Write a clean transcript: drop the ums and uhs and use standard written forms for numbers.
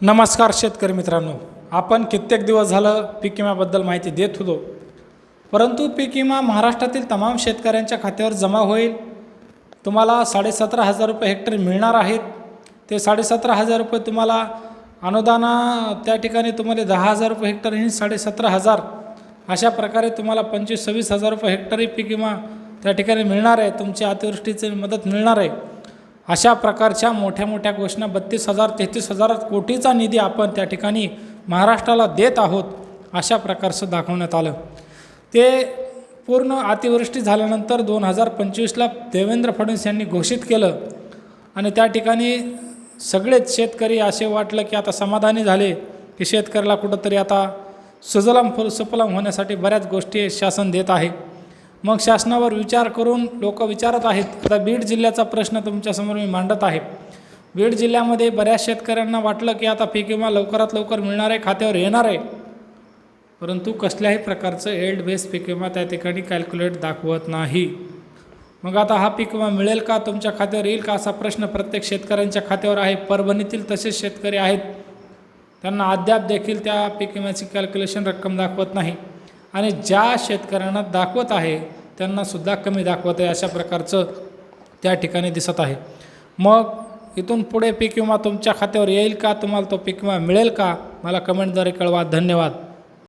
नमस्कार शेतकरी मित्रांनो, आपण कित्येक दिवस झालं पीक विम्याबद्दल माहिती देत होतो, परंतु पीक विमा महाराष्ट्रातील तमाम शेतकऱ्यांच्या खात्यावर जमा होईल. तुम्हाला 17,500 रुपये हेक्टर मिळणार आहेत. ते 17,500 रुपये तुम्हाला अनुदाना त्या ठिकाणी तुम्हाला 10,000 रुपये हेक्टर आणि 17,500 अशा प्रकारे तुम्हाला 25-26,000 रुपये हेक्टरही पीक विमा त्या ठिकाणी मिळणार आहे. तुमची अतिवृष्टीची मदत मिळणार आहे. अशा प्रकारच्या मोठ्या मोठ्या घोषणा 32,000-33,000 कोटीचा निधी आपण त्या ठिकाणी महाराष्ट्राला देत आहोत अशा प्रकारचं दाखवण्यात आलं. ते पूर्ण अतिवृष्टी झाल्यानंतर 2025ला देवेंद्र फडणवीस यांनी घोषित केलं आणि त्या ठिकाणी सगळेच शेतकरी असे वाटलं की आता समाधानी झाले की शेतकऱ्याला कुठंतरी आता सुजलाम सुफलाम होण्यासाठी बऱ्याच गोष्टी शासन देत आहे. मग शासनावर विचार करून लोक विचारत आहेत. आता बीड जिल्ह्याचा प्रश्न तुमच्यासमोर मी मांडत आहे. बीड जिल्ह्यामध्ये बऱ्याच शेतकऱ्यांना वाटलं की आता पीक विमा लवकरात लवकर मिळणार आहे, खात्यावर येणार आहे, परंतु कसल्याही प्रकारचं एल्ड बेस पीक विमा त्या ठिकाणी कॅल्क्युलेट दाखवत नाही. मग आता हा पीक विमा मिळेल का, तुमच्या खात्यावर येईल का, असा प्रश्न प्रत्येक शेतकऱ्यांच्या खात्यावर आहे. परभणीतील तसेच शेतकरी आहेत, त्यांना अद्याप देखील त्या पीक विम्याची कॅल्क्युलेशन रक्कम दाखवत नाही आणि ज्या शेतकऱ्यांना दाखवत आहे त्यांनासुद्धा कमी दाखवत आहे. अशा प्रकारचं त्या ठिकाणी दिसत आहे. मग इथून पुढे पीक विमा तुमच्या खात्यावर येईल का, तुम्हाला तो पीक विमा मिळेल का, मला कमेंटद्वारे कळवा. धन्यवाद.